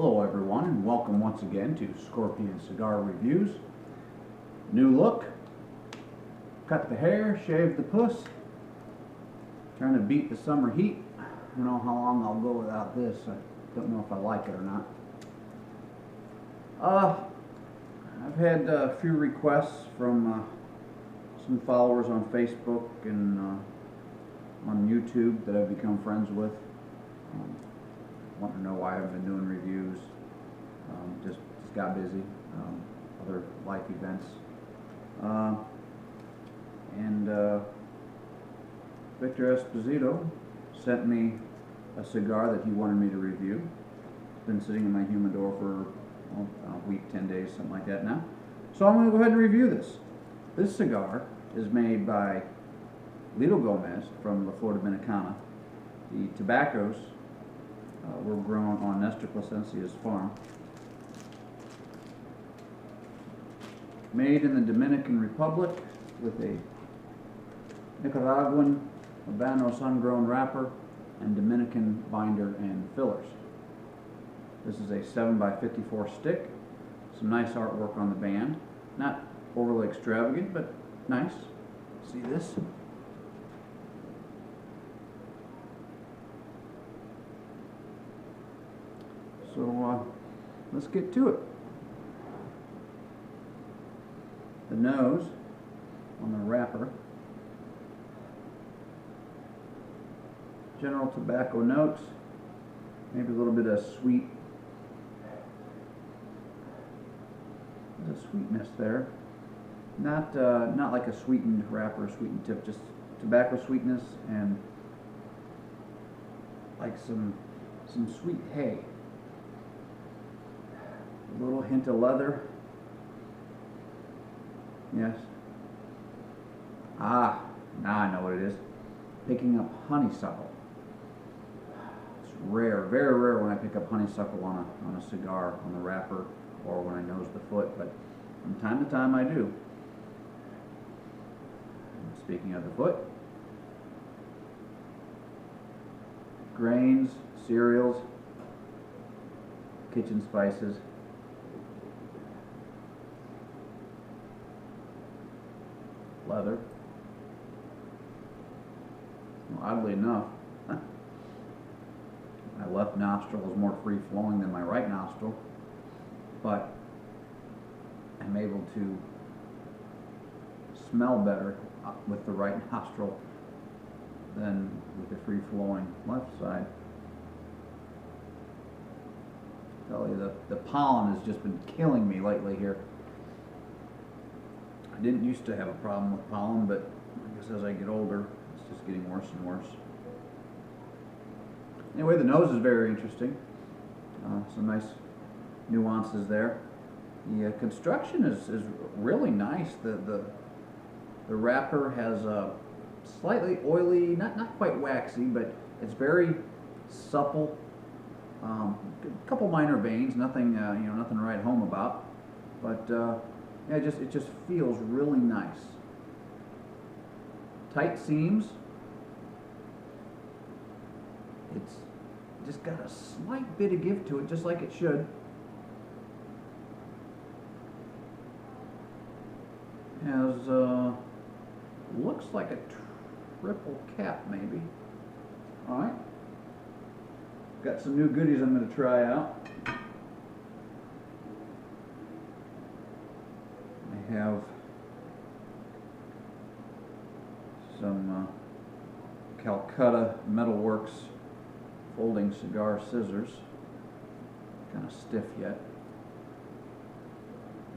Hello everyone, and welcome once again to Scorpion Cigar Reviews. New look, cut the hair, shave the puss, trying to beat the summer heat. I don't know how long I'll go without this. I don't know if I like it or not. I've had a few requests from some followers on Facebook and on YouTube that I've become friends with. Want to know why I've been doing reviews. Just got busy, other life events, and Victor Esposito sent me a cigar that he wanted me to review. It's been sitting in my humidor for a week, 10 days, something like that now. So I'm going to go ahead and review this. This cigar is made by Lito Gomez from La Flor Dominicana. The tobaccos were grown on Nestor Plasencia's farm. Made in the Dominican Republic with a Nicaraguan Habano sun-grown wrapper and Dominican binder and fillers. This is a 7x54 stick. Some nice artwork on the band. Not overly extravagant, but nice. See this? So let's get to it. The nose on the wrapper. General tobacco notes. Maybe a little bit of sweet. There's a sweetness there. Not like a sweetened wrapper, sweetened tip. Just tobacco sweetness and like some sweet hay. A little hint of leather. Yes. Now I know what it is. Picking up honeysuckle. It's rare, very rare when I pick up honeysuckle on a cigar, on the wrapper, or when I nose the foot, but from time to time I do. And speaking of the foot, grains, cereals, kitchen spices. Leather. Well, oddly enough, my left nostril is more free-flowing than my right nostril, but I'm able to smell better with the right nostril than with the free-flowing left side. I tell you, the pollen has just been killing me lately here. I didn't used to have a problem with pollen, but I guess as I get older, it's just getting worse and worse. Anyway, the nose is very interesting. Some nice nuances there. The construction is really nice. The wrapper has a slightly oily, not quite waxy, but it's very supple. A couple minor veins, nothing nothing to write home about, but. Yeah, it just feels really nice. Tight seams. It's just got a slight bit of give to it, just like it should. Has looks like a triple cap, maybe. All right. Got some new goodies I'm going to try out. Have some Calcutta Metalworks folding cigar scissors. Kind of stiff yet.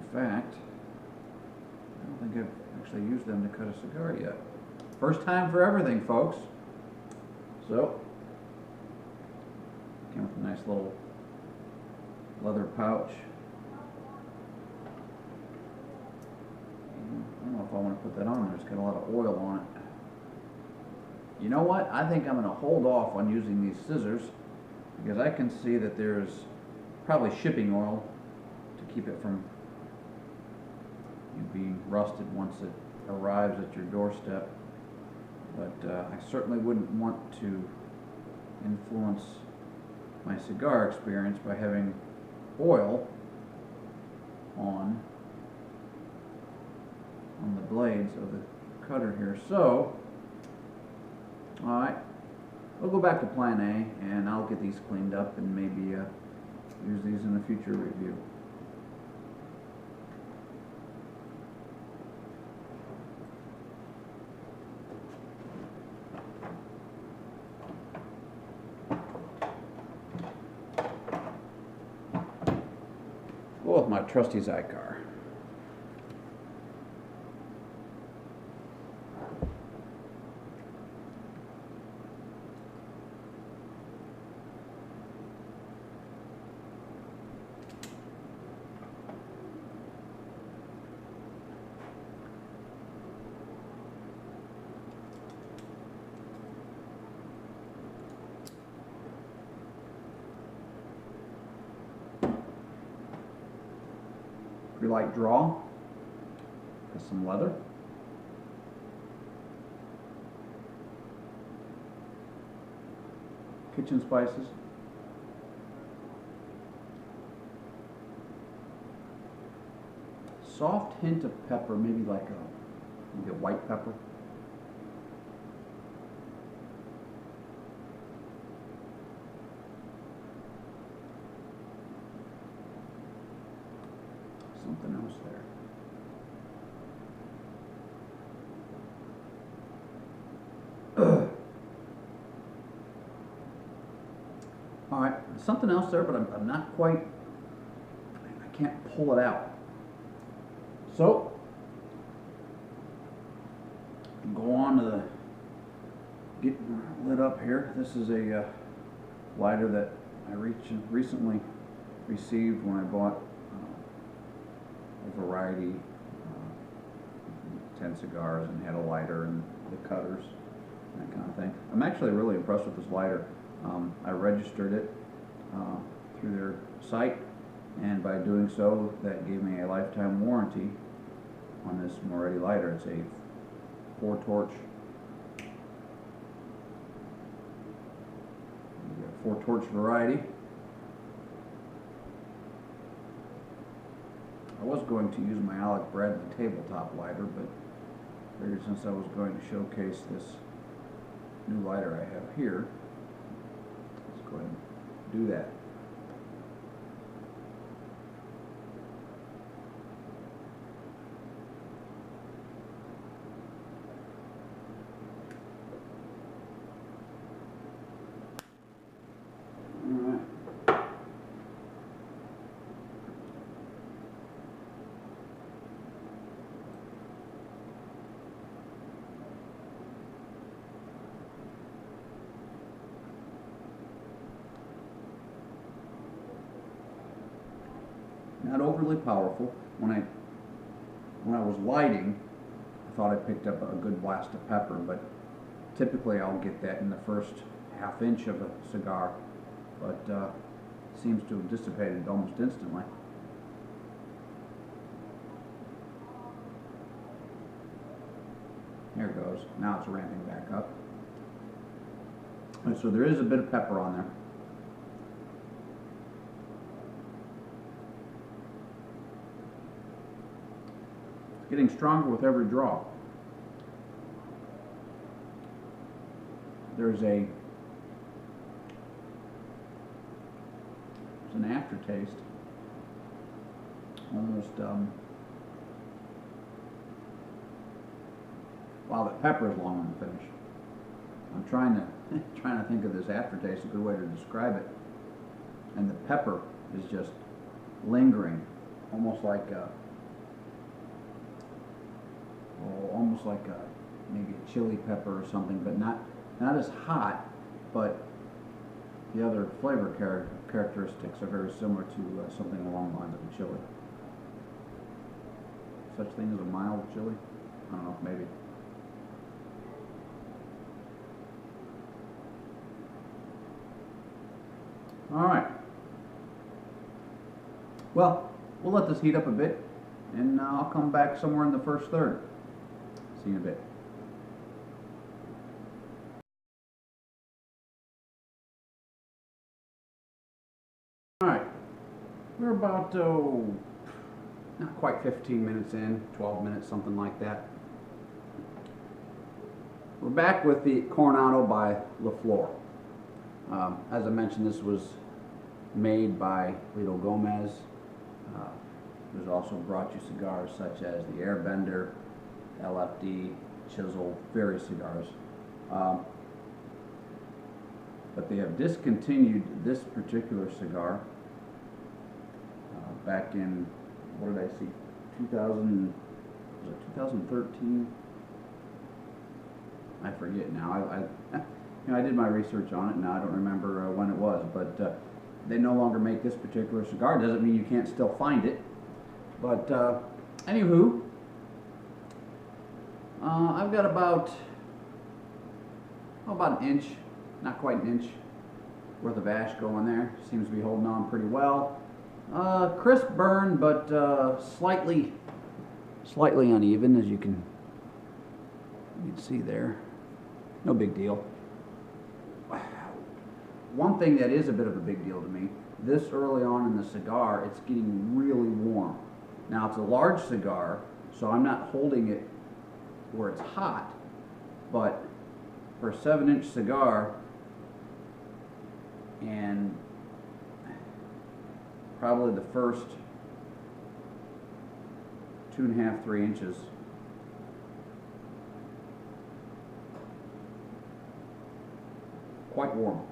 In fact, I don't think I've actually used them to cut a cigar yet. First time for everything, folks. So, came with a nice little leather pouch. I don't know if I want to put that on there. It's got a lot of oil on it. You know what? I think I'm going to hold off on using these scissors because I can see that there's probably shipping oil to keep it from being rusted once it arrives at your doorstep. But I certainly wouldn't want to influence my cigar experience by having oil on the blades of the cutter here. So, alright, we'll go back to plan A and I'll get these cleaned up and maybe use these in a future review. Go with my trusty Cigar. Pretty light draw. Got some leather. Kitchen spices. Soft hint of pepper, maybe like maybe a white pepper. Something else there. All right, something else there, but I'm not quite, I can't pull it out. So, go on to the, get lit up here. This is a lighter that I recently received when I bought a variety, 10 cigars, and had a lighter and the cutters, that kind of thing. I'm actually really impressed with this lighter. I registered it through their site, and by doing so, that gave me a lifetime warranty on this Moretti lighter. It's a 4-torch, 4-torch variety. I was going to use my Alec Bradley tabletop lighter, but figured since I was going to showcase this new lighter I have here, let's go ahead and do that. Not overly powerful. When I was lighting, I thought I picked up a good blast of pepper, but typically I'll get that in the first half inch of a cigar, but seems to have dissipated almost instantly. There it goes. Now it's ramping back up. And so there is a bit of pepper on there. Getting stronger with every draw. There's an aftertaste, almost wow, that pepper is long on the finish. I'm trying to think of this aftertaste, a good way to describe it, and the pepper is just lingering, almost like maybe a chili pepper or something, but not as hot, but the other flavor characteristics are very similar to something along the lines of a chili. Such thing as a mild chili? I don't know, maybe. All right. Well, we'll let this heat up a bit, and I'll come back somewhere in the first third. See you in a bit. All right. We're about, not quite 15 minutes in, 12 minutes, something like that. We're back with the Coronado by Flor. As I mentioned, this was made by Lito Gomez. There's also brought you cigars such as the Airbender, LFD, Chisel, various cigars. But they have discontinued this particular cigar back in, what did I see, 2000, was it 2013? I forget now. I did my research on it, and I don't remember when it was, but they no longer make this particular cigar. Doesn't mean you can't still find it. But anywho, I've got about an inch, not quite an inch, worth of ash going there. Seems to be holding on pretty well. Crisp burn, but slightly uneven, as you can see there. No big deal. One thing that is a bit of a big deal to me, this early on in the cigar, it's getting really warm. Now, it's a large cigar, so I'm not holding it where it's hot, but for a 7-inch cigar, and probably the first 2.5, 3 inches, quite warm.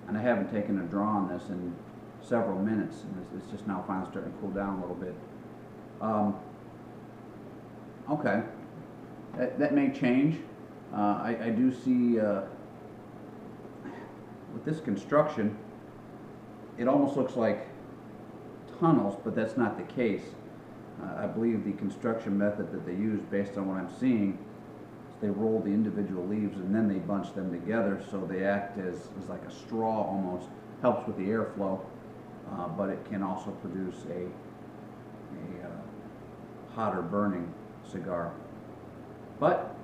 And I haven't taken a draw on this in several minutes, and it's just now finally starting to cool down a little bit. Okay, that may change. I do see with this construction, it almost looks like tunnels, but that's not the case. I believe the construction method that they use, based on what I'm seeing, they roll the individual leaves and then they bunch them together, so they act as like a straw almost. Helps with the airflow, but it can also produce a hotter burning cigar. But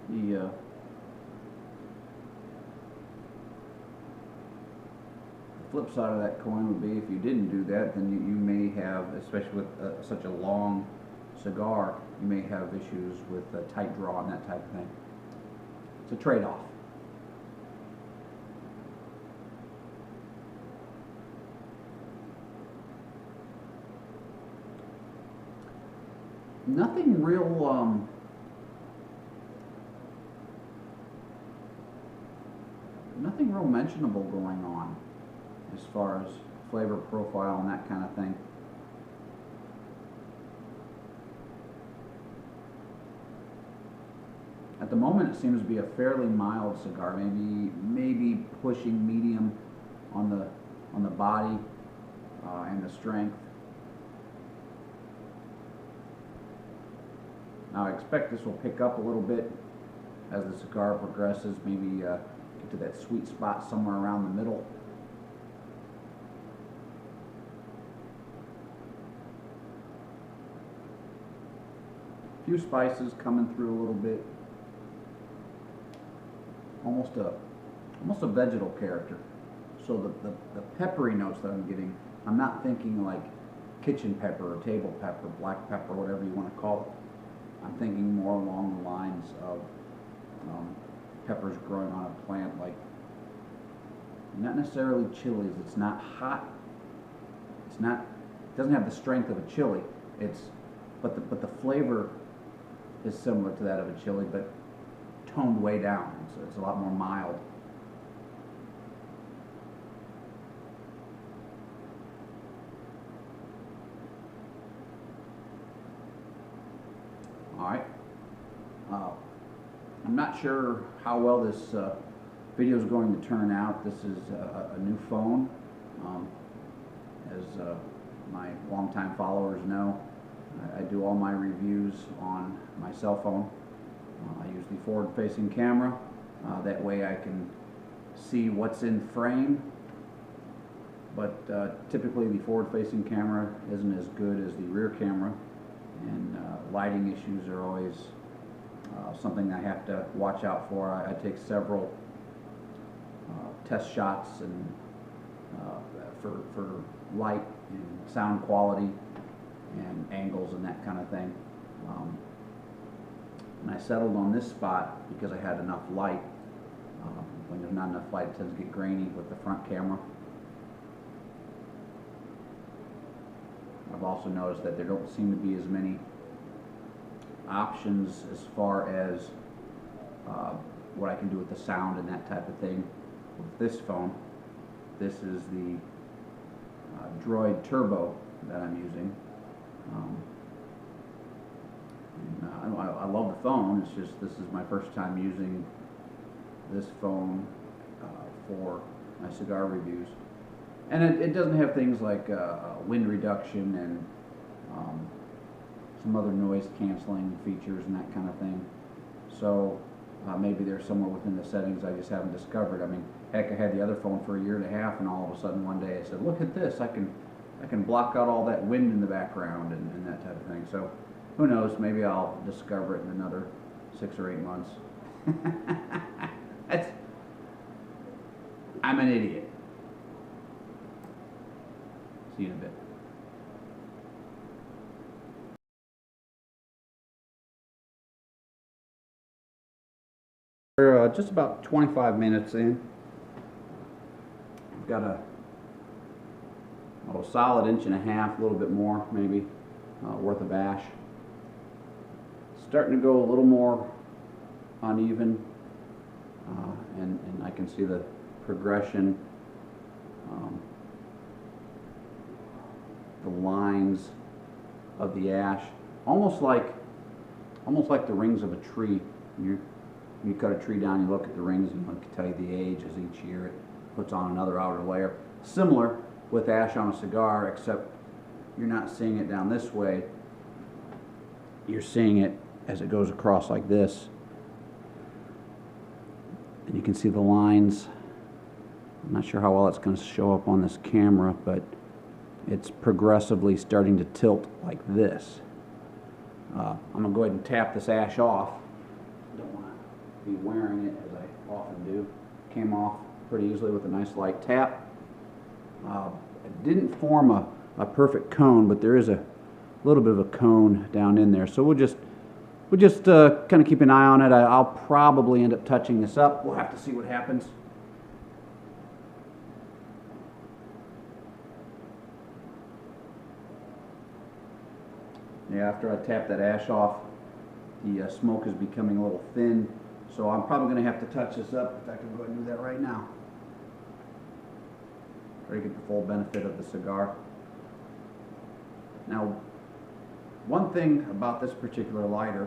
the flip side of that coin would be, if you didn't do that, then you may have, especially with such a long cigar, you may have issues with a tight draw and that type of thing. It's a trade-off. Nothing real nothing real mentionable going on as far as flavor profile and that kind of thing. At the moment, it seems to be a fairly mild cigar, maybe pushing medium on the body and the strength. Now, I expect this will pick up a little bit as the cigar progresses, maybe get to that sweet spot somewhere around the middle. A few spices coming through a little bit. Almost a vegetal character. So the peppery notes that I'm getting, I'm not thinking like kitchen pepper or table pepper, black pepper, whatever you want to call it. I'm thinking more along the lines of peppers growing on a plant, like not necessarily chilies. It's not hot. It doesn't have the strength of a chili. But the flavor is similar to that of a chili, but toned way down. So it's a lot more mild. All right. I'm not sure how well this video is going to turn out. This is a new phone. As my longtime followers know, I do all my reviews on my cell phone. I use the forward-facing camera. That way I can see what's in frame. But typically the forward-facing camera isn't as good as the rear camera. And lighting issues are always something I have to watch out for. I take several test shots and for light and sound quality and angles and that kind of thing. And I settled on this spot because I had enough light. When there's not enough light, it tends to get grainy with the front camera. I've also noticed that there don't seem to be as many options as far as what I can do with the sound and that type of thing with this phone. This is the Droid Turbo that I'm using. I love the phone. It's just this is my first time using this phone for my cigar reviews, and it doesn't have things like wind reduction and some other noise canceling features and that kind of thing. So maybe they're somewhere within the settings I just haven't discovered. I mean, heck, I had the other phone for a year and a half, and all of a sudden one day I said, "Look at this! I can block out all that wind in the background and that type of thing." So who knows? Maybe I'll discover it in another 6 or 8 months. I'm an idiot. See you in a bit. We're just about 25 minutes in. I've got a solid 1.5 inches, a little bit more maybe, worth of ash. Starting to go a little more uneven, and I can see the progression, the lines of the ash, almost like the rings of a tree. You cut a tree down, you look at the rings, and it can tell you the age as each year it puts on another outer layer. Similar with ash on a cigar, except you're not seeing it down this way. You're seeing it as it goes across like this. And you can see the lines. I'm not sure how well it's going to show up on this camera, but it's progressively starting to tilt like this. I'm going to go ahead and tap this ash off. Don't want to be wearing it as I often do. Came off pretty easily with a nice light tap. It didn't form a perfect cone, but there is a little bit of a cone down in there. So we'll just kind of keep an eye on it. I'll probably end up touching this up. We'll have to see what happens. Yeah, after I tap that ash off, the smoke is becoming a little thin, so I'm probably going to have to touch this up. In fact, I'm going to do that right now. Try to get the full benefit of the cigar. Now, one thing about this particular lighter,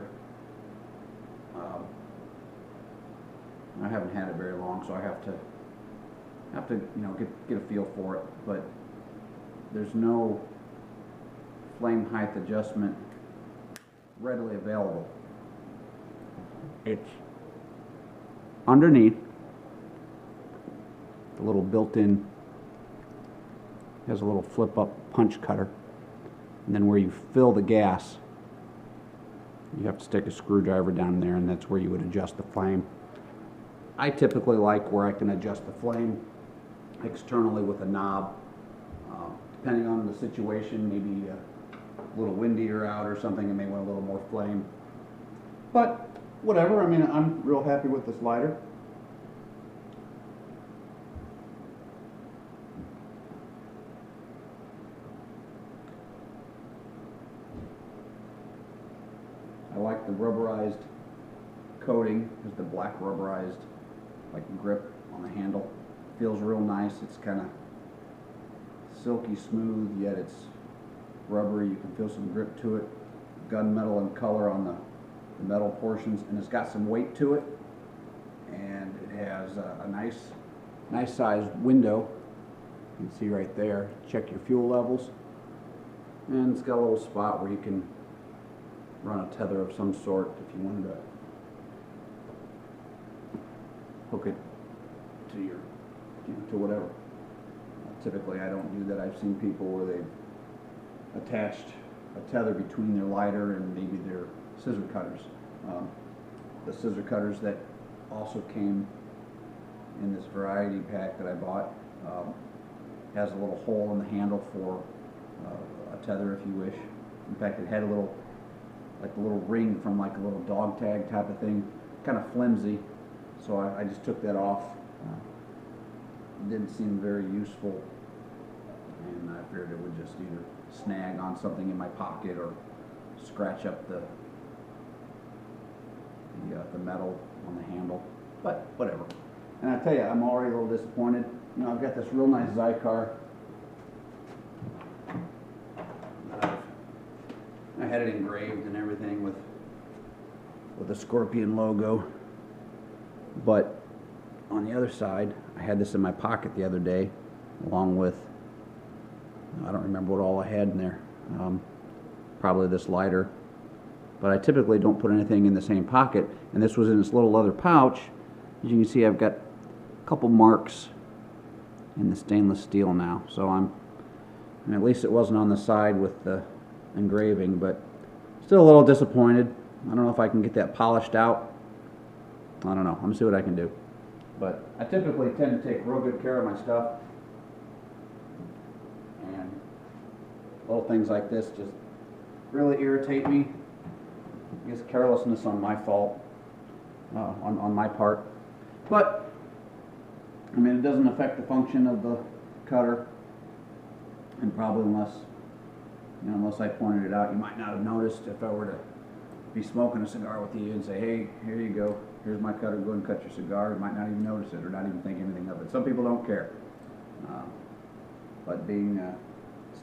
I haven't had it very long, so I have to get a feel for it. But there's no flame height adjustment readily available. It's underneath the little built-in, has a little flip-up punch cutter, and then where you fill the gas, you have to stick a screwdriver down there, and that's where you would adjust the flame. I typically like where I can adjust the flame externally with a knob. Depending on the situation, maybe a little windier out or something, and may want a little more flame. But whatever, I mean, I'm real happy with this lighter. I like the rubberized coating, is the black rubberized like grip on the handle. Feels real nice. It's kind of silky smooth, yet it's rubbery. You can feel some grip to it. Gunmetal in color on the metal portions, and it's got some weight to it. And it has a nice sized window. You can see right there. Check your fuel levels. And it's got a little spot where you can run a tether of some sort if you wanted to hook it to your, to whatever. Typically I don't do that. I've seen people where they've attached a tether between their lighter and maybe their scissor cutters. The scissor cutters that also came in this variety pack that I bought has a little hole in the handle for a tether, if you wish. In fact, it had a little, like a little ring from like a little dog tag type of thing, kind of flimsy. So I just took that off. It didn't seem very useful, and I figured it would just either snag on something in my pocket or scratch up the metal on the handle. But whatever. And I tell you, I'm already a little disappointed. You know, I've got this real nice Cigar. I had it engraved and everything with the scorpion logo. But on the other side, I had this in my pocket the other day, along with, I don't remember what all I had in there. Probably this lighter. But I typically don't put anything in the same pocket, and this was in this little leather pouch. As you can see, I've got a couple marks in the stainless steel now. So and at least it wasn't on the side with the engraving, but still a little disappointed. I don't know if I can get that polished out. I don't know. I'm gonna see what I can do. But I typically tend to take real good care of my stuff, and little things like this just really irritate me. I guess carelessness on my fault, on my part. But I mean, it doesn't affect the function of the cutter, and probably unless I pointed it out, you might not have noticed if I were to be smoking a cigar with you and say, hey, here you go, here's my cutter, go and cut your cigar. You might not even notice it or not even think anything of it. Some people don't care. But being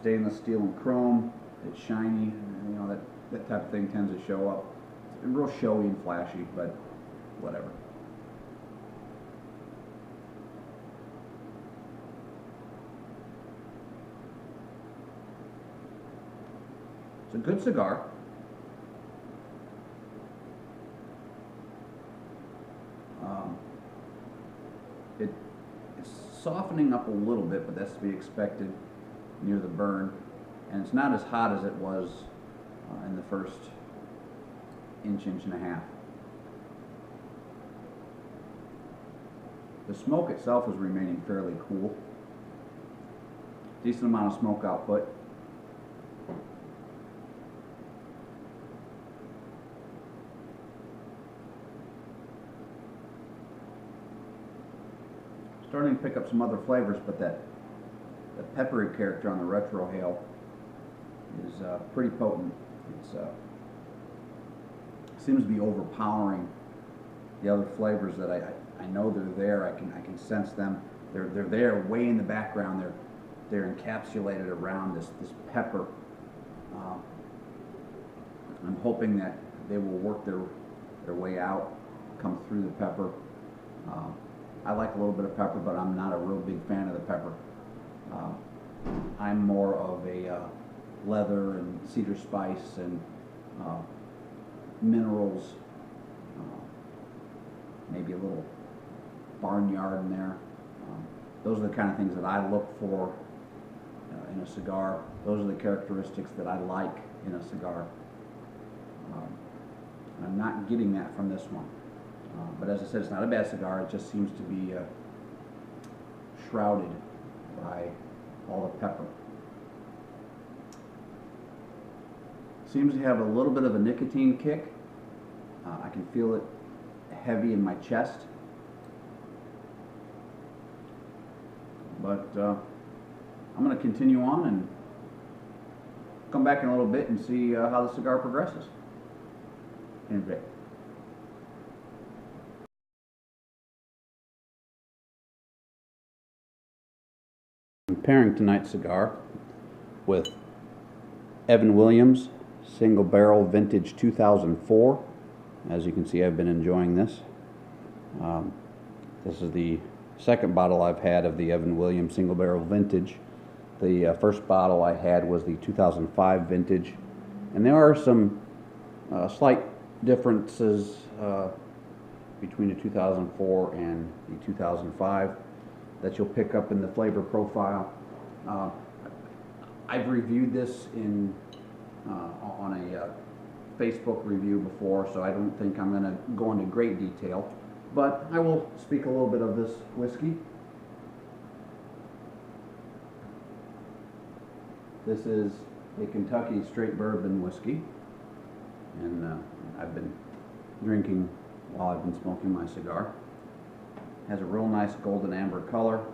stainless steel and chrome, it's shiny, you know, that type of thing tends to show up. It's real showy and flashy, but whatever. It's a good cigar. It's softening up a little bit, but that's to be expected near the burn. And it's not as hot as it was in the first inch and a half. The smoke itself is remaining fairly cool. Decent amount of smoke output. Starting to pick up some other flavors, but the peppery character on the retrohale is pretty potent. It's seems to be overpowering the other flavors that I know they're there. I can sense them. They're there, way in the background. They're encapsulated around this pepper. I'm hoping that they will work their way out, come through the pepper. I like a little bit of pepper, but I'm not a real big fan of the pepper. I'm more of a leather and cedar spice and minerals, maybe a little barnyard in there. Those are the kind of things that I look for in a cigar. Those are the characteristics that I like in a cigar. I'm not getting that from this one. But as I said, it's not a bad cigar. It just seems to be shrouded by all the pepper. Seems to have a little bit of a nicotine kick. I can feel it heavy in my chest. But I'm going to continue on and come back in a little bit and see how the cigar progresses in a bit. Pairing tonight's cigar with Evan Williams Single Barrel Vintage 2004. As you can see, I've been enjoying this. This is the second bottle I've had of the Evan Williams Single Barrel Vintage. The first bottle I had was the 2005 Vintage, and there are some slight differences between the 2004 and the 2005 that you'll pick up in the flavor profile. I've reviewed this on a Facebook review before, so I don't think I'm going to go into great detail, but I will speak a little bit of this whiskey. This is a Kentucky straight bourbon whiskey, and I've been drinking while I've been smoking my cigar. Has a real nice golden amber color.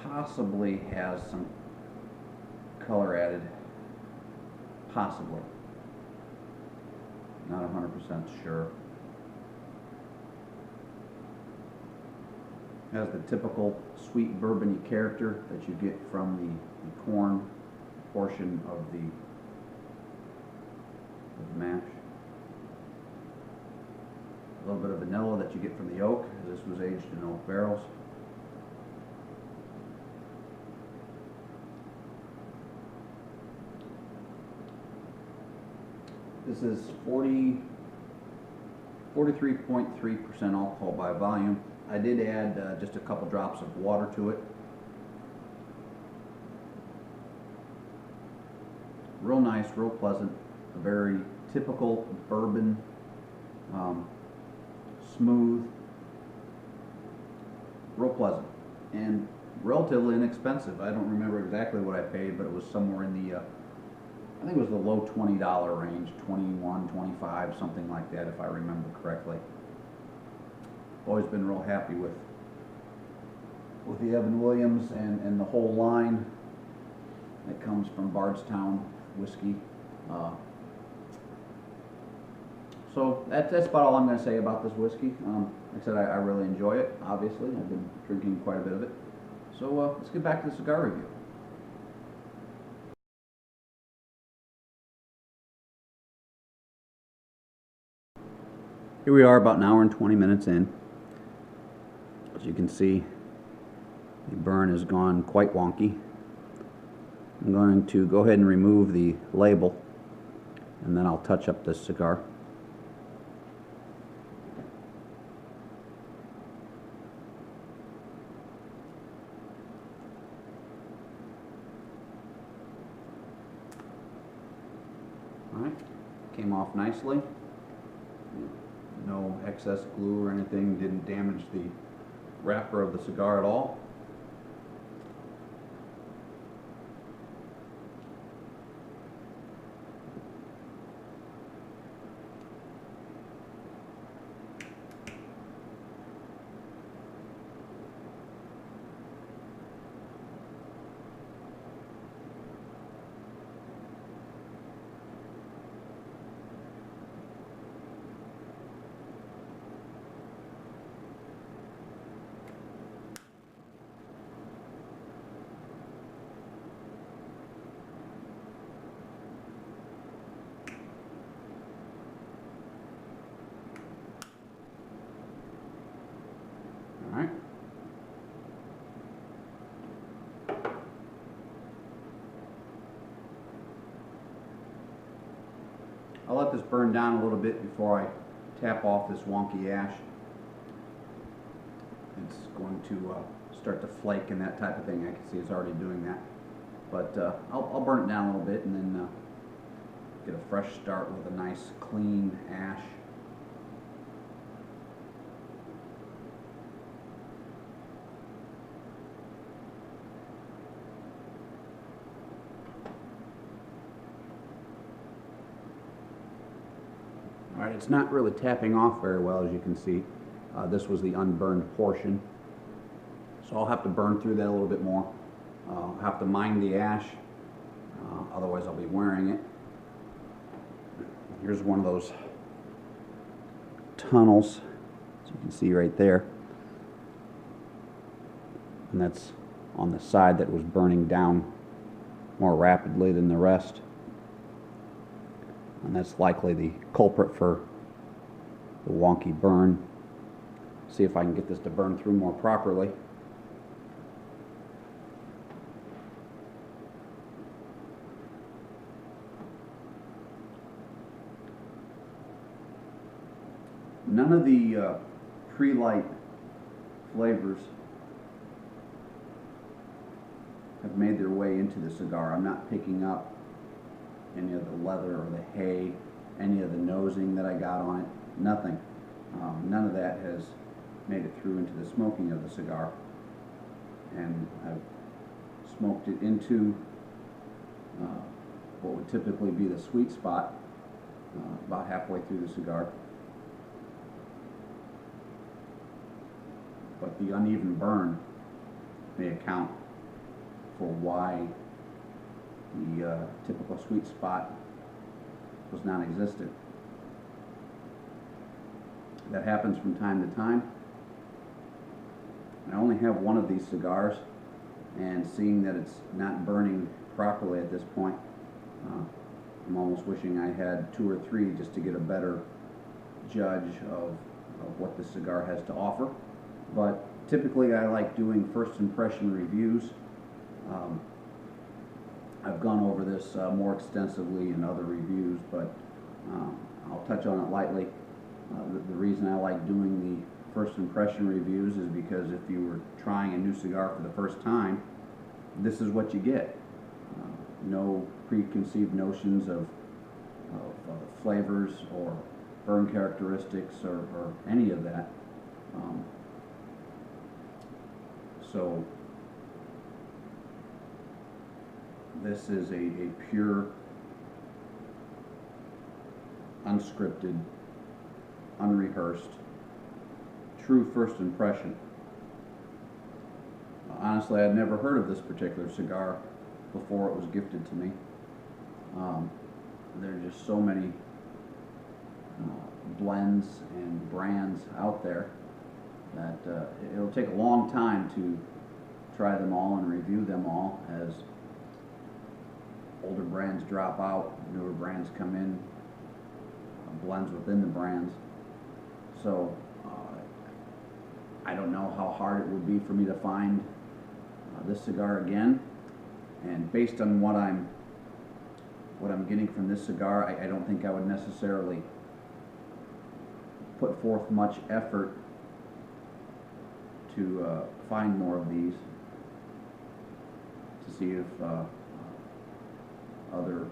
Possibly has some color added. Possibly. Not 100% sure. Has the typical sweet bourbony character that you get from the corn portion of the mash. A little bit of vanilla that you get from the oak, as this was aged in oak barrels. This is 43.3% alcohol by volume. I did add just a couple drops of water to it. Real nice, real pleasant, a very typical bourbon, smooth, real pleasant, and relatively inexpensive. I don't remember exactly what I paid, but it was somewhere in the, I think it was the low $20 range, 21, 25, something like that, if I remember correctly. Always been real happy with the Evan Williams and the whole line that comes from Bardstown whiskey. So that's about all I'm going to say about this whiskey. Like I said, I really enjoy it, obviously. I've been drinking quite a bit of it. So let's get back to the cigar review. Here we are about an hour and 20 minutes in. As you can see, the burn has gone quite wonky. I'm going to go ahead and remove the label, and then I'll touch up this cigar. Alright, came off nicely. No excess glue or anything, didn't damage the wrapper of the cigar at all. Alright. I'll let this burn down a little bit before I tap off this wonky ash. It's going to start to flake and that type of thing. I can see it's already doing that. But I'll burn it down a little bit and then get a fresh start with a nice clean ash. Alright, it's not really tapping off very well, as you can see. This was the unburned portion. So I'll have to burn through that a little bit more. I'll have to mine the ash, otherwise I'll be wearing it. Here's one of those tunnels, as you can see right there. And that's on the side that was burning down more rapidly than the rest. And that's likely the culprit for the wonky burn. See if I can get this to burn through more properly. None of the pre-light flavors have made their way into the cigar. I'm not picking up any of the leather or the hay, any of the nosing that I got on it, nothing. None of that has made it through into the smoking of the cigar. And I've smoked it into what would typically be the sweet spot, about halfway through the cigar. But the uneven burn may account for why the typical sweet spot was non-existent. That happens from time to time. I only have one of these cigars, and seeing that it's not burning properly at this point, I'm almost wishing I had 2 or 3 just to get a better judge of what the cigar has to offer. But typically I like doing first impression reviews. I've gone over this more extensively in other reviews, but I'll touch on it lightly. The reason I like doing the first impression reviews is because if you were trying a new cigar for the first time, this is what you get. No preconceived notions of flavors or burn characteristics or any of that. So this is a pure, unscripted, unrehearsed, true first impression. Honestly, I'd never heard of this particular cigar before it was gifted to me. There are just so many blends and brands out there that it'll take a long time to try them all and review them all, as older brands drop out, newer brands come in, blends within the brands. So I don't know how hard it would be for me to find this cigar again, and based on what I'm getting from this cigar, I don't think I would necessarily put forth much effort to find more of these, to see if other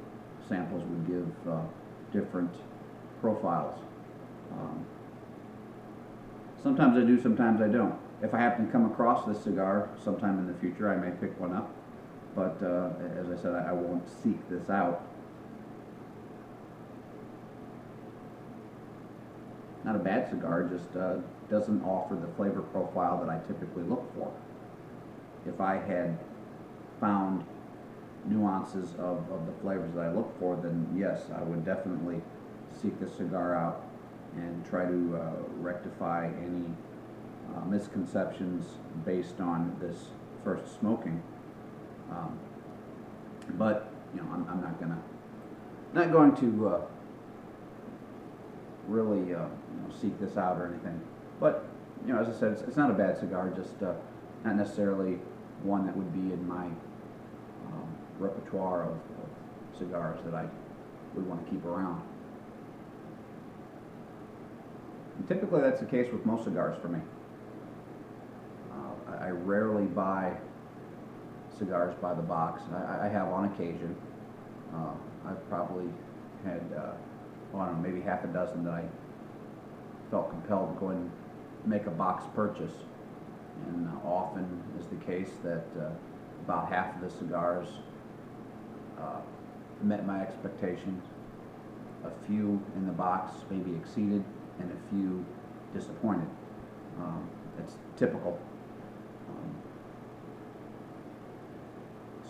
samples would give different profiles. Sometimes I do, sometimes I don't. If I happen to come across this cigar sometime in the future, I may pick one up, but as I said, I won't seek this out. Not a bad cigar, just doesn't offer the flavor profile that I typically look for. If I had found nuances of the flavors that I look for, then yes, I would definitely seek this cigar out and try to rectify any misconceptions based on this first smoking. But you know, I'm not going to really seek this out or anything. But you know, as I said, it's not a bad cigar, just not necessarily one that would be in my repertoire of cigars that I would want to keep around. And typically that's the case with most cigars for me. I rarely buy cigars by the box. I have on occasion. I've probably had, I don't know, maybe half a dozen that I felt compelled to go and make a box purchase. And often is the case that about half of the cigars met my expectations. A few in the box maybe exceeded, and a few disappointed. It's typical.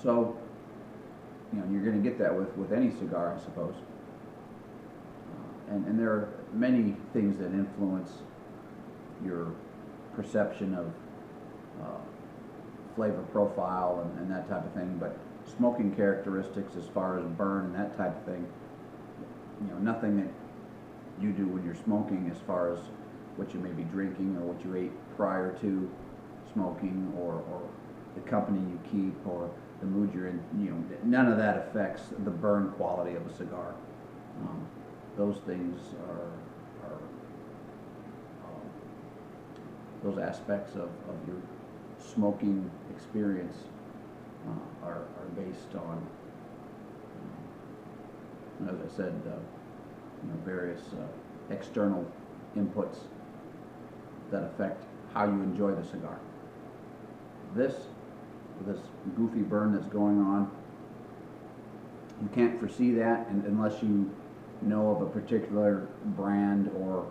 So, you know, you're going to get that with any cigar, I suppose. And there are many things that influence your perception of flavor profile and that type of thing, but smoking characteristics as far as burn and that type of thing, you know, nothing that you do when you're smoking as far as what you may be drinking or what you ate prior to smoking, or the company you keep, or the mood you're in, you know, none of that affects the burn quality of a cigar. Those things are those aspects of your smoking experience are based on, as I said, you know, various external inputs that affect how you enjoy the cigar. This this goofy burn that's going on. You can't foresee that unless you know of a particular brand or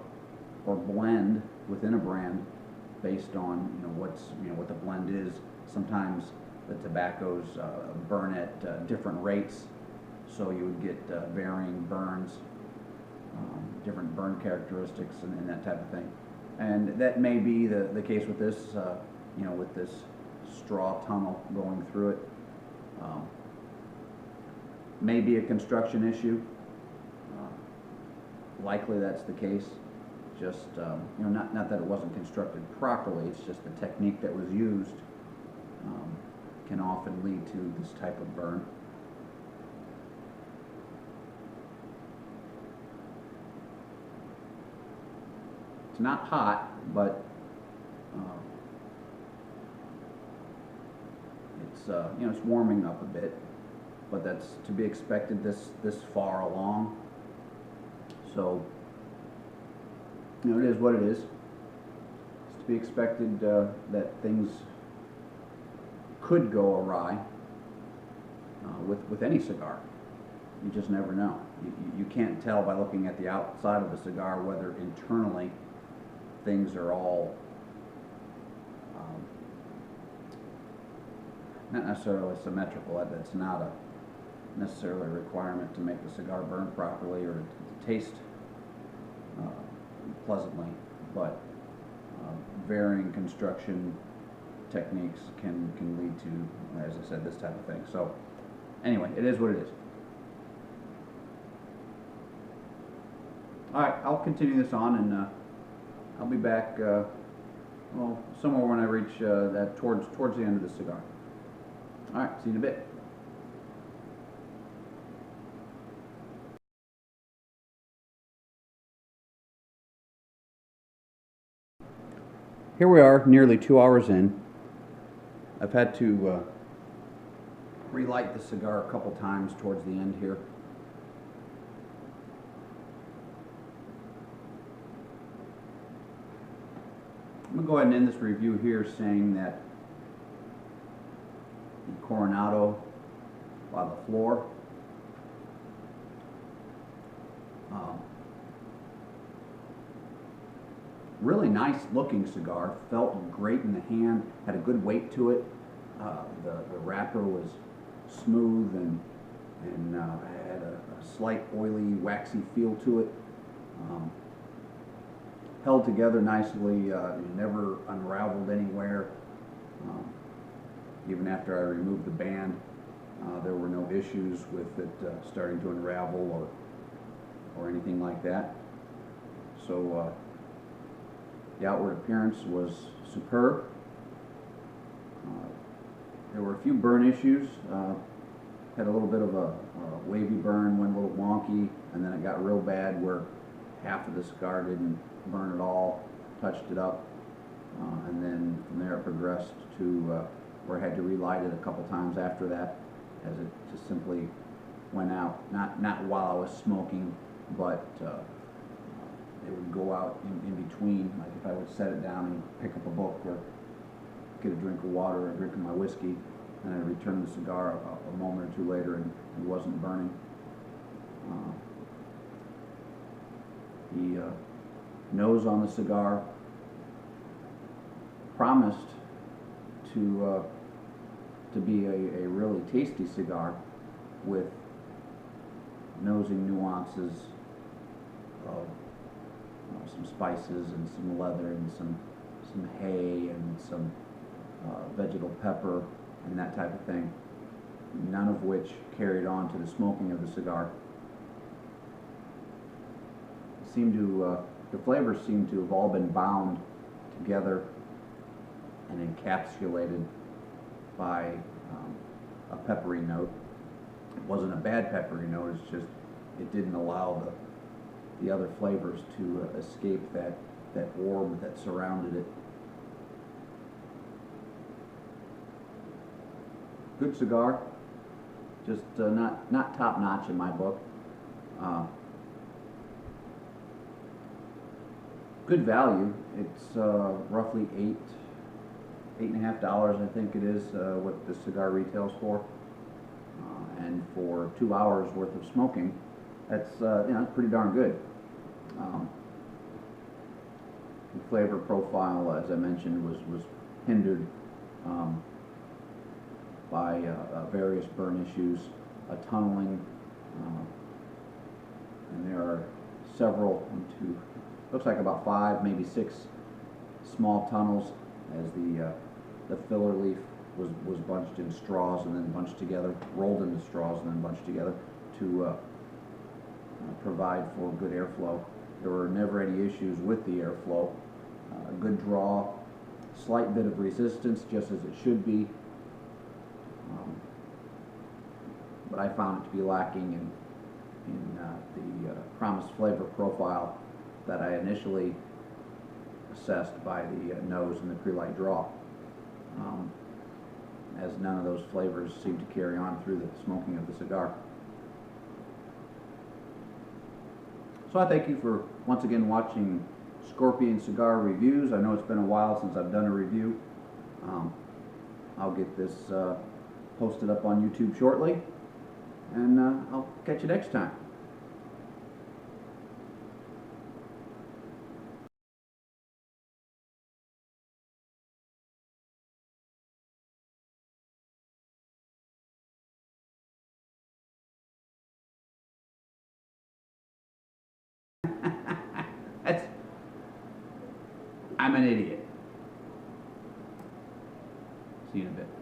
blend within a brand based on what the blend is. Sometimes the tobaccos burn at different rates, so you would get varying burns, different burn characteristics, and that type of thing. And that may be the case with this, with this straw tunnel going through it. May be a construction issue. Likely that's the case. Just not that it wasn't constructed properly. It's just the technique that was used can often lead to this type of burn. It's not hot, but it's warming up a bit. But that's to be expected this far along. So it is what it is. It's to be expected that things could go awry with any cigar. You just never know. You can't tell by looking at the outside of the cigar whether internally things are all not necessarily symmetrical. That's not a necessarily a requirement to make the cigar burn properly or to taste pleasantly, but varying construction techniques can lead to, as I said, this type of thing. So anyway, it is what it is. All right, I'll continue this on, and I'll be back somewhere when I reach that towards the end of the cigar. All right, see you in a bit. Here we are, nearly 2 hours in. I've had to relight the cigar a couple times towards the end here. I'm going to go ahead and end this review here saying that the Coronado by the Flor really nice looking cigar, felt great in the hand, had a good weight to it. The wrapper was smooth and had a slight oily, waxy feel to it. Held together nicely, never unraveled anywhere. Even after I removed the band, there were no issues with it starting to unravel or anything like that. So the outward appearance was superb. There were a few burn issues. Had a little bit of a wavy burn, went a little wonky, and then it got real bad where half of the cigar didn't burn at all, touched it up, and then from there it progressed to where I had to relight it a couple times after that, as it just simply went out. Not while I was smoking, but it would go out in between. Like if I would set it down and pick up a book or get a drink of water or a drink of my whiskey, and I'd return the cigar a moment or two later and it wasn't burning. The nose on the cigar promised to be a really tasty cigar with nosing nuances of some spices and some leather and some hay and some vegetal pepper and that type of thing, none of which carried on to the smoking of the cigar. The flavors seem to have all been bound together and encapsulated by a peppery note. It wasn't a bad peppery note, it's just it didn't allow the other flavors to escape that orb that surrounded it. Good cigar, just not top notch in my book. Good value. It's roughly $8.50, I think it is, what this cigar retails for. And for 2 hours worth of smoking, that's pretty darn good. The flavor profile, as I mentioned, was hindered by various burn issues, tunneling, and there are several, looks like about 5, maybe 6 small tunnels as the filler leaf was bunched in straws and then bunched together, rolled into straws and then bunched together to provide for good airflow. There were never any issues with the airflow. Good draw, slight bit of resistance, just as it should be. But I found it to be lacking in the promised flavor profile that I initially assessed by the nose and the pre-light draw, as none of those flavors seem to carry on through the smoking of the cigar. So I thank you for once again watching Scorpion Cigar Reviews. I know it's been a while since I've done a review. I'll get this posted up on YouTube shortly, and I'll catch you next time. I'm an idiot. See you in a bit.